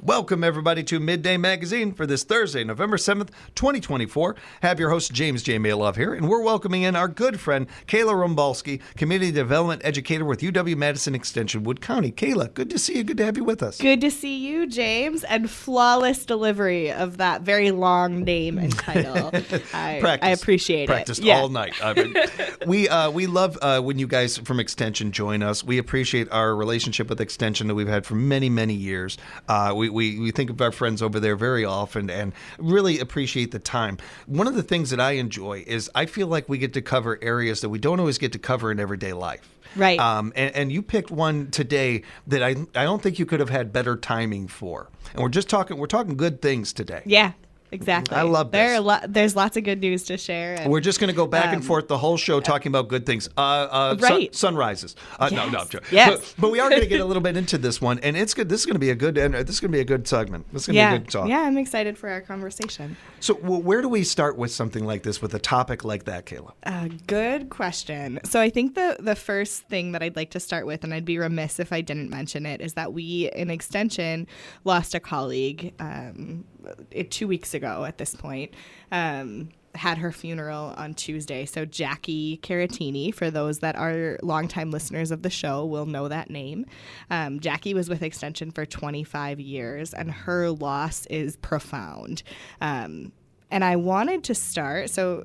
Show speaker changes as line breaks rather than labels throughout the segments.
Welcome, everybody, to Midday Magazine for this Thursday, November 7th, 2024. Have your host, James J. Malouf here, and we're welcoming in our good friend, Kayla Rombalski, Community Development Educator with UW Madison Extension, Wood County. Kayla, good to see you. Good to have you with us.
Good to see you, James, and flawless delivery of that very long name and title. I appreciate
Practiced
it.
all night. I mean, we love when you guys from Extension join us. We appreciate our relationship with Extension that we've had for many, many years. We think of our friends over there very often and really appreciate the time. One of the things that I enjoy is I feel like we get to cover areas that we don't always get to cover in everyday life.
Right.
And you picked one today that I don't think you could have had better timing for. And we're talking good things today.
Yeah. Exactly.
I love this.
There's lots of good news to share. And,
we're just going to go back and forth the whole show talking about good things.
Right.
Sunrises.
Yes.
No, I'm joking.
Yes.
But we are going to get a little bit into this one, and it's good. This is going to be a good segment. This is going to be a good talk.
Yeah, I'm excited for our conversation.
So where do we start with something like this, with a topic like that, Kayla?
Good question. So I think the first thing that I'd like to start with, and I'd be remiss if I didn't mention it, is that we in Extension lost a colleague 2 weeks ago at this point. Had her funeral on Tuesday. So Jackie Caratini, for those that are longtime listeners of the show, will know that name. Jackie was with Extension for 25 years, and her loss is profound. And I wanted to start, so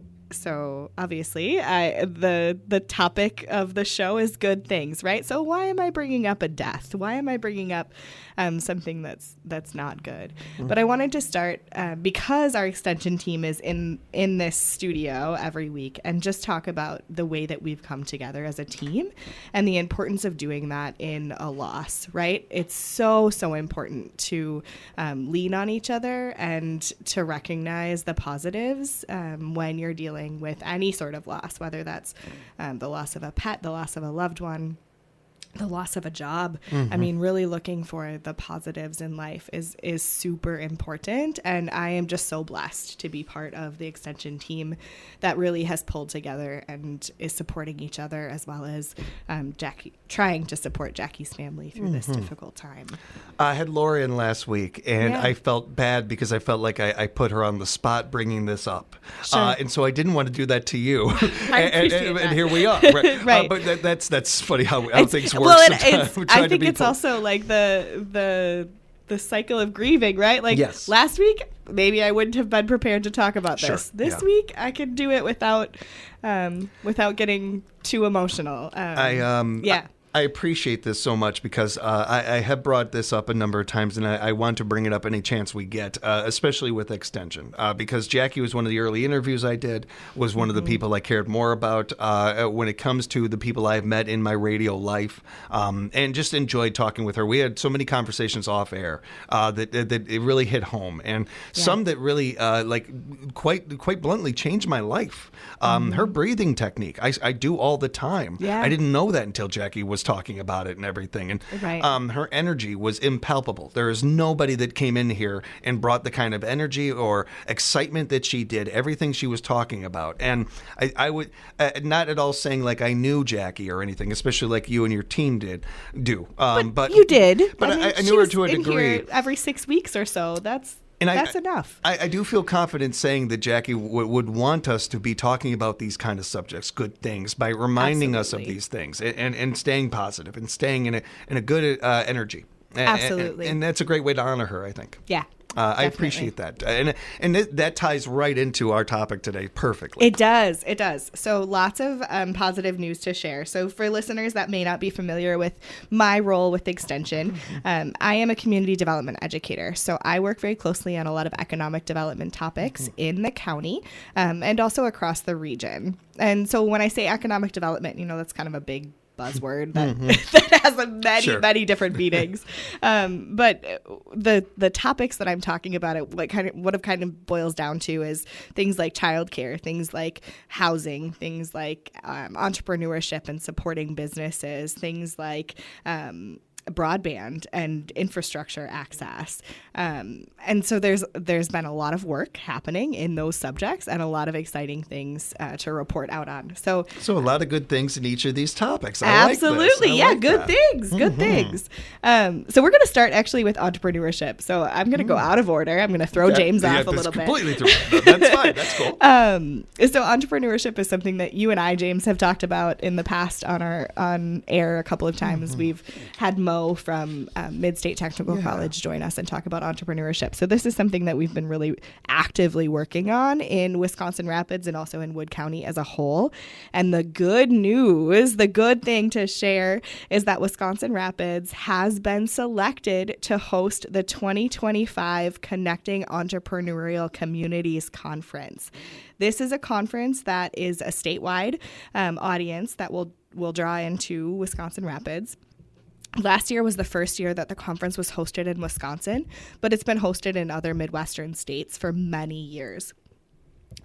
obviously, the topic of the show is good things, right? So why am I bringing up a death? Why am I bringing up something that's not good? Mm-hmm. But I wanted to start because our Extension team is in this studio every week, and just talk about the way that we've come together as a team and the importance of doing that in a loss, right? It's so important to lean on each other and to recognize the positives when you're dealing with any sort of loss, whether that's the loss of a pet, the loss of a loved one, the loss of a job. Mm-hmm. I mean, really looking for the positives in life is super important. And I am just so blessed to be part of the Extension team that really has pulled together and is supporting each other, as well as Jackie, trying to support Jackie's family through this difficult time.
I had Laura in last week, and I felt bad because I felt like I put her on the spot bringing this up.
Sure.
And so I didn't want to do that to you.
and
here we are. Right.
Right.
But that's funny how things work.
Well,
sometimes.
I think it's also like the cycle of grieving, right? Like last week, maybe I wouldn't have been prepared to talk about this.
Sure.
This week, I could do it without getting too emotional.
I appreciate this so much because I have brought this up a number of times, and I want to bring it up any chance we get, especially with Extension, because Jackie was one of the early interviews I did, was one of the people I cared more about when it comes to the people I've met in my radio life, and just enjoyed talking with her. We had so many conversations off air that it really hit home, and some that really quite bluntly changed my life. Her breathing technique, I do all the time. I didn't know that until Jackie was talking about it and everything, and her energy was impalpable. There is nobody that came in here and brought the kind of energy or excitement that she did, everything she was talking about. And I would not at all saying like I knew Jackie or anything, especially like you and your team but
you did.
But I knew her to a degree.
Here every 6 weeks or so. That's enough.
I do feel confident saying that Jackie would want us to be talking about these kind of subjects, good things, by reminding us of these things and staying positive and staying in a good energy.
Absolutely.
And that's a great way to honor her, I think.
Yeah.
I appreciate that. And that ties right into our topic today perfectly.
It does. So lots of positive news to share. So for listeners that may not be familiar with my role with Extension, I am a community development educator. So I work very closely on a lot of economic development topics in the county and also across the region. And so when I say economic development, that's kind of a big buzzword that has many different meanings. But the topics that I'm talking about, what it kind of boils down to is things like childcare, things like housing, things like entrepreneurship and supporting businesses, things like broadband and infrastructure access. And so there's been a lot of work happening in those subjects and a lot of exciting things to report out on. So
a lot of good things in each of these topics.
Absolutely.
I like
good
that.
things. Good things. So we're going to start actually with entrepreneurship. So I'm going to go out of order. I'm going to throw James off a little bit.
Completely threw it. That's fine. That's cool.
So entrepreneurship is something that you and I, James, have talked about in the past on air a couple of times. We've had Mo from Mid-State Technical College join us and talk about entrepreneurship. So this is something that we've been really actively working on in Wisconsin Rapids and also in Wood County as a whole. And the good news, the good thing to share is that Wisconsin Rapids has been selected to host the 2025 Connecting Entrepreneurial Communities Conference. This is a conference that is a statewide audience that will draw into Wisconsin Rapids. Last year was the first year that the conference was hosted in Wisconsin, but it's been hosted in other Midwestern states for many years.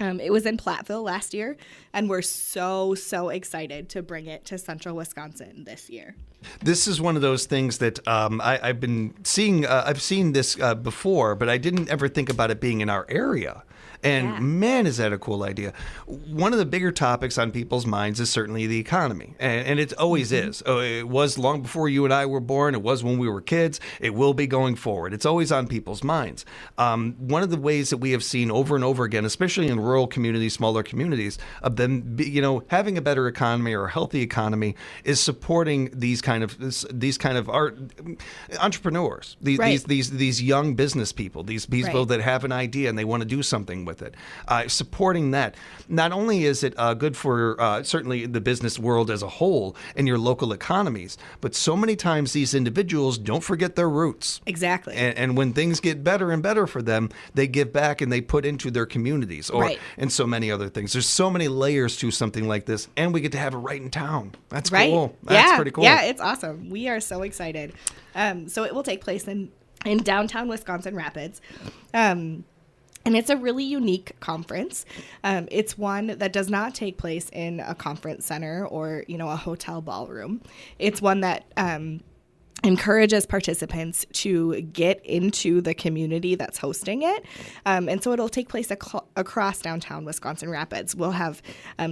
It was in Platteville last year, and we're so excited to bring it to Central Wisconsin this year.
This is one of those things that I've been seeing. I've seen this before, but I didn't ever think about it being in our area. And man, is that a cool idea. One of the bigger topics on people's minds is certainly the economy. And it always is. It was long before you and I were born. It was when we were kids. It will be going forward. It's always on people's minds. One of the ways that we have seen over and over again, especially in rural communities, smaller communities, of them, having a better economy or a healthy economy is supporting these kind of entrepreneurs, these young business people, these people that have an idea and they want to do something with it. Supporting that. Not only is it good for certainly the business world as a whole and your local economies, but so many times these individuals don't forget their roots.
Exactly.
And when things get better and better for them, they give back and they put into their communities and so many other things. There's so many layers to something like this, and we get to have it right in town. That's cool. That's pretty cool.
Yeah, it's awesome. We are so excited. So it will take place in downtown Wisconsin Rapids. And it's a really unique conference. It's one that does not take place in a conference center or, a hotel ballroom. It's one that encourages participants to get into the community that's hosting it. And so it'll take place across downtown Wisconsin Rapids. We'll have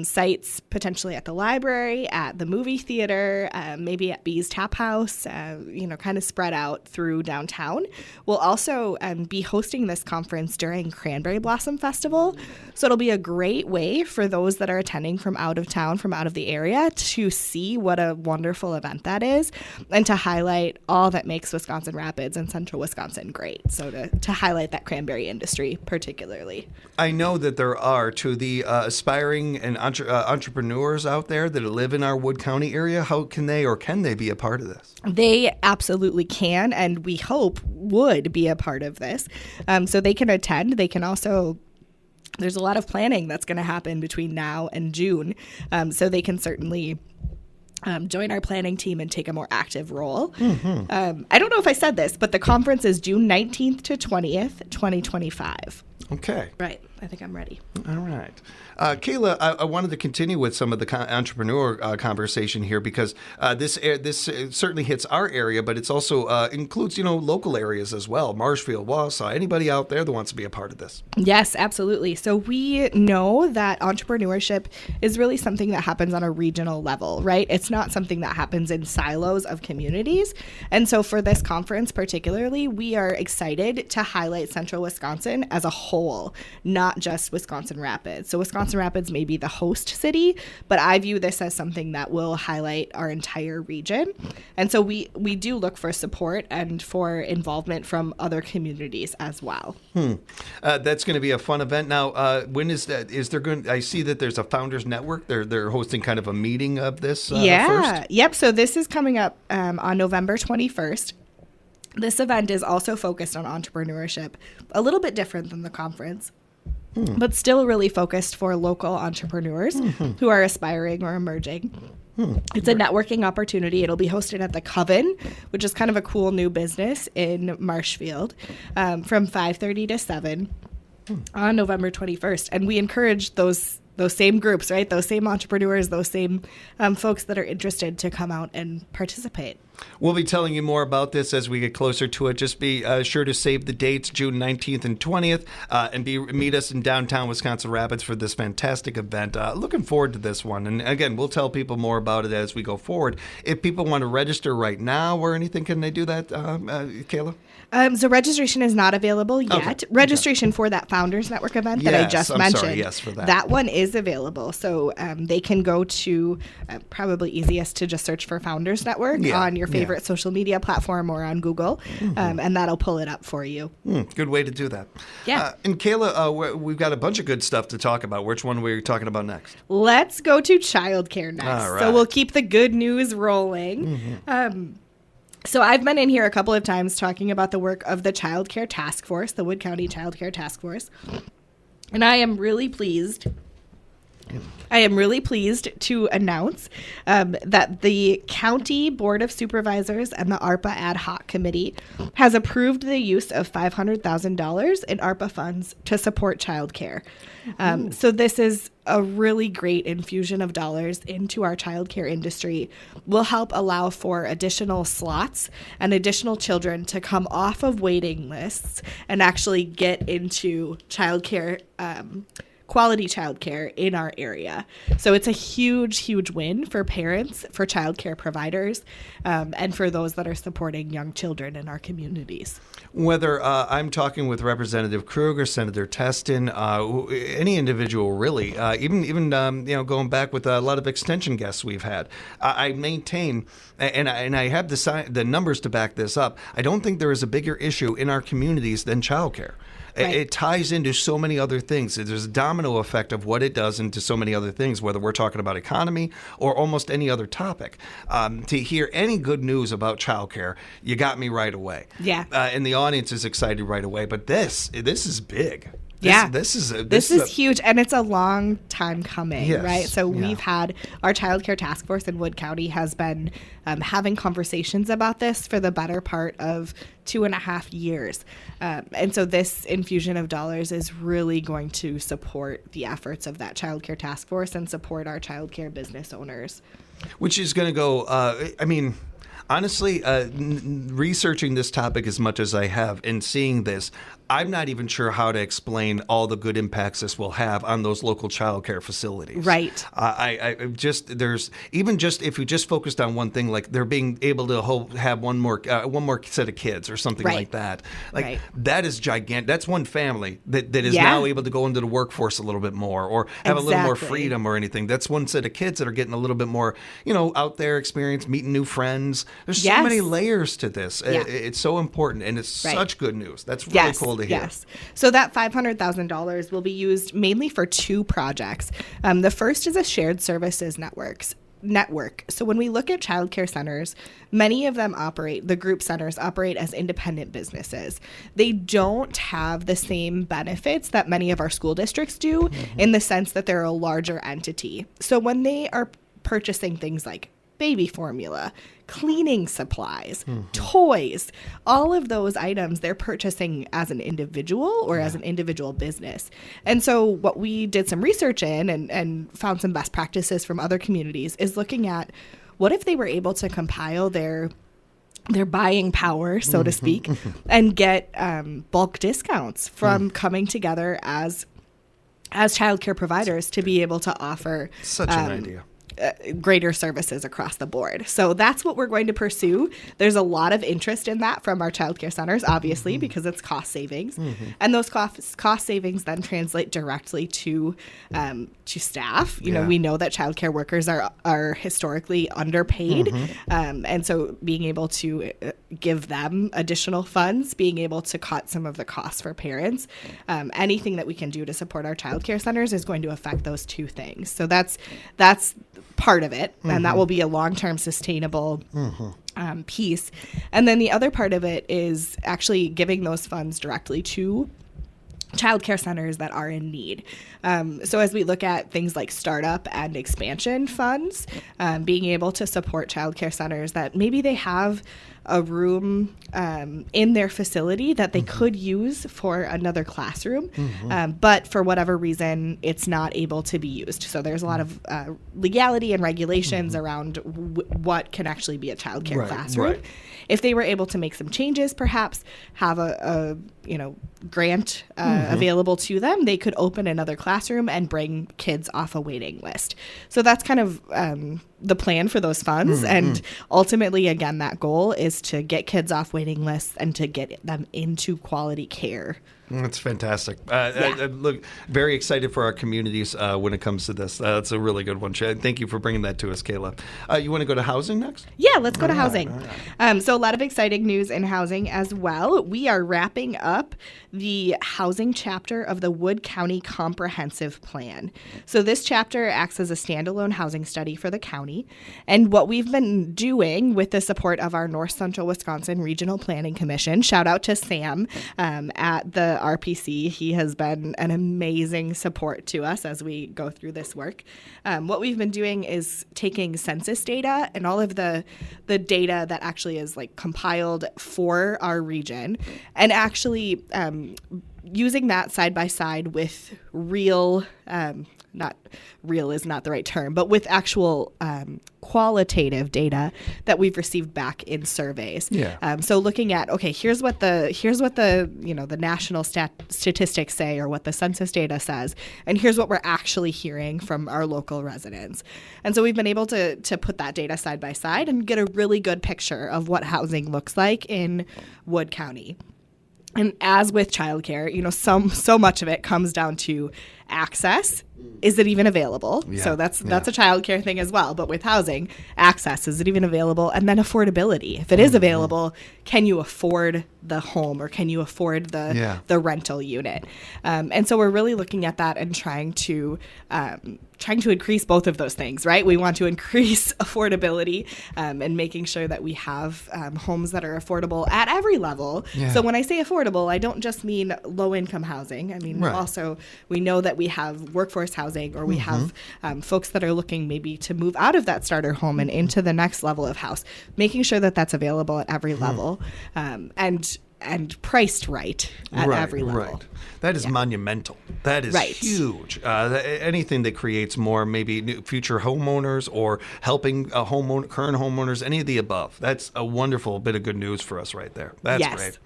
sites potentially at the library, at the movie theater, maybe at Bee's Tap House, kind of spread out through downtown. We'll also be hosting this conference during Cranberry Blossom Festival. So it'll be a great way for those that are attending from out of town, from out of the area, to see what a wonderful event that is and to highlight all that makes Wisconsin Rapids and Central Wisconsin great. So to highlight that cranberry industry particularly.
I know that there are, to the aspiring and entrepreneurs out there that live in our Wood County area, how can they be a part of this?
They absolutely can, and we hope would be a part of this. So they can attend. They can also... There's a lot of planning that's going to happen between now and June, so they can certainly join our planning team and take a more active role. I don't know if I said this, but the conference is June 19th to 20th, 2025.
Okay.
Right. I think I'm ready.
All right. Kayla, I wanted to continue with some of the entrepreneur conversation here because this certainly hits our area, but it's also includes, local areas as well. Marshfield, Wausau, anybody out there that wants to be a part of this?
Yes, absolutely. So we know that entrepreneurship is really something that happens on a regional level, right? It's not something that happens in silos of communities. And so for this conference particularly, we are excited to highlight Central Wisconsin as a whole, not just Wisconsin Rapids. So Wisconsin Rapids may be the host city, but I view this as something that will highlight our entire region. And so we do look for support and for involvement from other communities as well.
That's going to be a fun event. Now, when is that? Is there going? I see that there's a Founders Network. They're hosting kind of a meeting of this. First?
Yep. So this is coming up on November 21st. This event is also focused on entrepreneurship, a little bit different than the conference. But still really focused for local entrepreneurs who are aspiring or emerging. It's a networking opportunity. It'll be hosted at the Coven, which is kind of a cool new business in Marshfield, from 5:30 to 7 on November 21st. And we encourage those same groups, right? Those same entrepreneurs, those same folks that are interested to come out and participate.
We'll be telling you more about this as we get closer to it. Just be sure to save the dates, June 19th and 20th, and meet us in downtown Wisconsin Rapids for this fantastic event. Looking forward to this one. And again, we'll tell people more about it as we go forward. If people want to register right now or anything, can they do that, Kayla?
So registration is not available yet.
Okay.
Registration for that Founders Network event that I just mentioned,
yes, for that.
That one is available. So they can go to, probably easiest to just search for Founders Network on your favorite social media platform or on Google, and that'll pull it up for you.
Good way to do that.
Yeah.
And Kayla, we've got a bunch of good stuff to talk about. Which one are we talking about next?
Let's go to childcare next.
All right.
So we'll keep the good news rolling. So I've been in here a couple of times talking about the work of the Child Care Task Force, the Wood County Child Care Task Force. And I am really pleased to announce that the County Board of Supervisors and the ARPA Ad Hoc Committee has approved the use of $500,000 in ARPA funds to support childcare. So this is a really great infusion of dollars into our childcare industry. Will help allow for additional slots and additional children to come off of waiting lists and actually get into childcare, quality childcare in our area. So it's a huge, huge win for parents, for childcare providers, and for those that are supporting young children in our communities.
Whether I'm talking with Representative Kruger, Senator Teston, any individual really, even going back with a lot of extension guests we've had, I maintain, and I have the numbers to back this up. I don't think there is a bigger issue in our communities than childcare. Right. It ties into so many other things. There's a domino effect of what it does into so many other things, whether we're talking about economy or almost any other topic. To hear any good news about childcare, you got me right away.
Yeah.
And the audience is excited right away. But this is big. This is
huge, and it's a long time coming,
yes,
right? So we've had our Child Care Task Force in Wood County has been having conversations about this for the better part of 2.5 years. And so this infusion of dollars is really going to support the efforts of that Child Care Task Force and support our child care business owners.
Which is going to go, honestly, researching this topic as much as I have and seeing this, I'm not even sure how to explain all the good impacts this will have on those local child care facilities.
Right.
If we just focused on one thing, like they're being able to have one more set of kids or something like that. That is gigantic. That's one family that is now able to go into the workforce a little bit more or have a little more freedom or anything. That's one set of kids that are getting a little bit more, out there experience, meeting new friends. There's so many layers to this. Yeah. It's so important, and it's such good news. That's really cool to hear.
Yes. So that $500,000 will be used mainly for 2 projects. The first is a shared services network. So when we look at child care centers, many of them the group centers operate as independent businesses. They don't have the same benefits that many of our school districts do in the sense that they're a larger entity. So when they are purchasing things like baby formula, cleaning supplies, toys, all of those items they're purchasing as an individual or as an individual business. And so what we did some research in and found some best practices from other communities is looking at what if they were able to compile their buying power, so to speak, and get bulk discounts from coming together as childcare providers to be able to offer
such an idea.
Greater services across the board. So that's what we're going to pursue. There's a lot of interest in that from our childcare centers, obviously, because it's cost savings. And those cost savings then translate directly to staff. We know that childcare workers are historically underpaid. And so being able to give them additional funds, being able to cut some of the costs for parents, anything that we can do to support our childcare centers is going to affect those 2 things. So that's part of it, and that will be a long-term sustainable piece. And then the other part of it is actually giving those funds directly to childcare centers that are in need. So as we look at things like startup and expansion funds, being able to support childcare centers that maybe they have a room in their facility that they could use for another classroom, but for whatever reason, it's not able to be used. So there's a lot of legality and regulations around what can actually be a childcare classroom.
Right.
If they were able to make some changes, perhaps have a grant available to them, they could open another classroom and bring kids off a waiting list. So that's kind of the plan for those funds. And ultimately, again, that goal is to get kids off waiting lists and to get them into quality care.
That's fantastic. I look very excited for our communities when it comes to this. That's a really good one. Thank you for bringing that to us, Kayla. You want to go to housing next?
Yeah, let's go to housing. So a lot of exciting news in housing as well. We are wrapping up the housing chapter of the Wood County Comprehensive Plan. So this chapter acts as a standalone housing study for the county. And what we've been doing with the support of our North Central Wisconsin Regional Planning Commission, shout out to Sam at the RPC. He has been an amazing support to us as we go through this work. What we've been doing is taking census data and all of the data that actually is like compiled for our region and actually using that side by side with real, not real is not the right term, but with actual qualitative data that we've received back in surveys.
Yeah.
So looking at, okay, here's what the the national statistics say or what the census data says, and here's what we're actually hearing from our local residents. And so we've been able to put that data side by side and get a really good picture of what housing looks like in Wood County. And as with childcare, so much of it comes down to access. Is it even available?
Yeah.
So that's a childcare thing as well. But with housing, access, is it even available? And then affordability. If it is available, can you afford the home or can you afford the rental unit? And so we're really looking at that and trying to increase both of those things, right? We want to increase affordability and making sure that we have homes that are affordable at every level. Yeah. So when I say affordable, I don't just mean low-income housing. I mean, also we know that we have workforce housing or we have folks that are looking maybe to move out of that starter home and into the next level of house, making sure that that's available at every level and priced right at every level. Right.
That is monumental. That is huge. Anything that creates more maybe new future homeowners or helping current homeowners, any of the above. That's a wonderful bit of good news for us right there. That's great.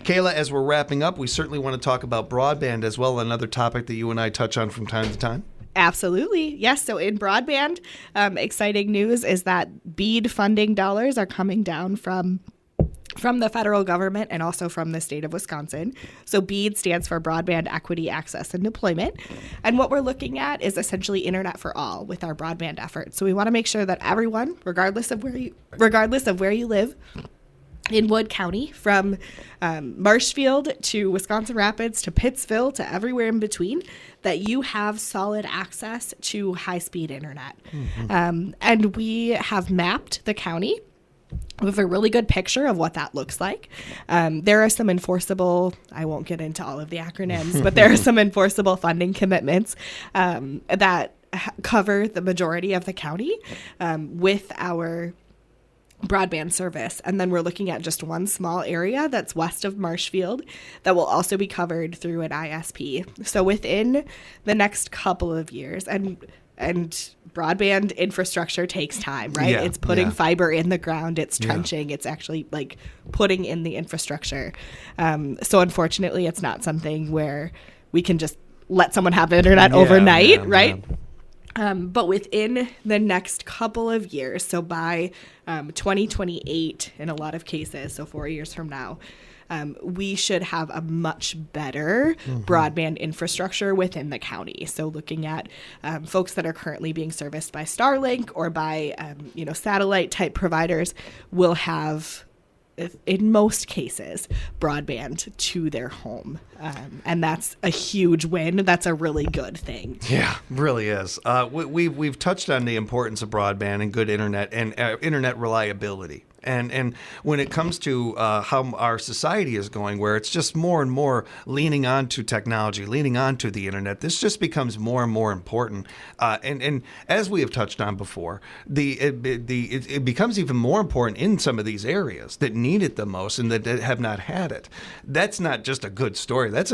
Kayla, as we're wrapping up, we certainly want to talk about broadband as well, another topic that you and I touch on from time to time.
Absolutely. Yes. So in broadband, exciting news is that BEAD funding dollars are coming down from the federal government and also from the state of Wisconsin. So BEAD stands for Broadband Equity, Access, and Deployment. And what we're looking at is essentially internet for all with our broadband efforts. So we want to make sure that everyone, regardless of where you live in Wood County, from Marshfield to Wisconsin Rapids to Pittsville to everywhere in between, that you have solid access to high-speed internet. And we have mapped the county with a really good picture of what that looks like. There are some enforceable, I won't get into all of the acronyms, but there are some enforceable funding commitments that cover the majority of the county with our broadband service. And then we're looking at just one small area that's west of Marshfield that will also be covered through an ISP. So within the next couple of years, and broadband infrastructure takes time, right?
Yeah,
it's putting fiber in the ground, it's trenching, it's actually like putting in the infrastructure. So unfortunately, it's not something where we can just let someone have internet overnight, right? But within the next couple of years, so by 2028 in a lot of cases, so 4 years from now, we should have a much better broadband infrastructure within the county. So looking at folks that are currently being serviced by Starlink or by satellite type providers will have, in most cases, broadband to their home. And that's a huge win. That's a really good thing.
Yeah, really is. We've touched on the importance of broadband and good internet and internet reliability. And when it comes to how our society is going, where it's just more and more leaning onto technology, leaning onto the internet, this just becomes more and more important. And as we have touched on before, it becomes even more important in some of these areas that need it the most and that have not had it. That's not just a good story. That's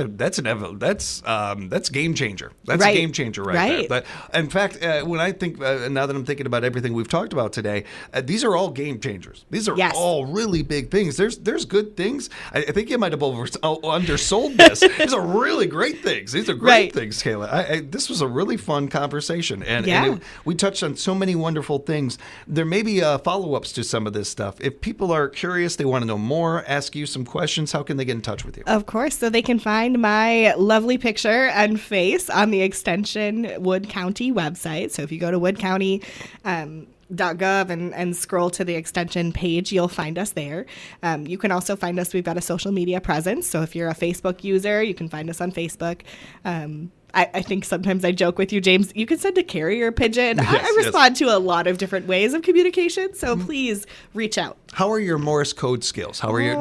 game changer. That's a game changer right there. But in fact, when I think now that I'm thinking about everything we've talked about today, these are all game changers. These are all really big things. There's good things. I think you might have undersold this. These are really great things. These are great things, Kayla. This was a really fun conversation, and we touched on so many wonderful things. There may be follow-ups to some of this stuff. If people are curious, they want to know more, ask you some questions, how can they get in touch with you? Of
course. So they can find my lovely picture and face on the Extension Wood County website. So if you go to Wood County .gov and scroll to the Extension page, you'll find us there. You can also find us. We've got a social media presence. So if you're a Facebook user, you can find us on Facebook. I think sometimes I joke with you, James, you can send a carrier pigeon. Yes, I respond to a lot of different ways of communication, so please reach out.
How are your Morse code skills? How are you?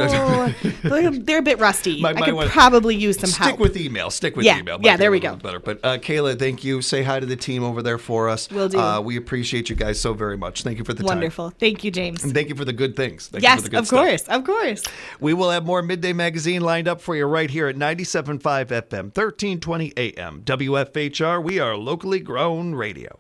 They're a bit rusty. I could probably use some help.
Stick with email.
Yeah, there we go.
Better. But Kayla, thank you. Say hi to the team over there for us.
Will do.
We appreciate you guys so very much. Thank you for the time.
Wonderful. Thank you, James.
And thank you for the good things.
Yes, of course.
We will have more Midday Magazine lined up for you right here at 97.5 FM, 1320 AM. WFHR, we are locally grown radio.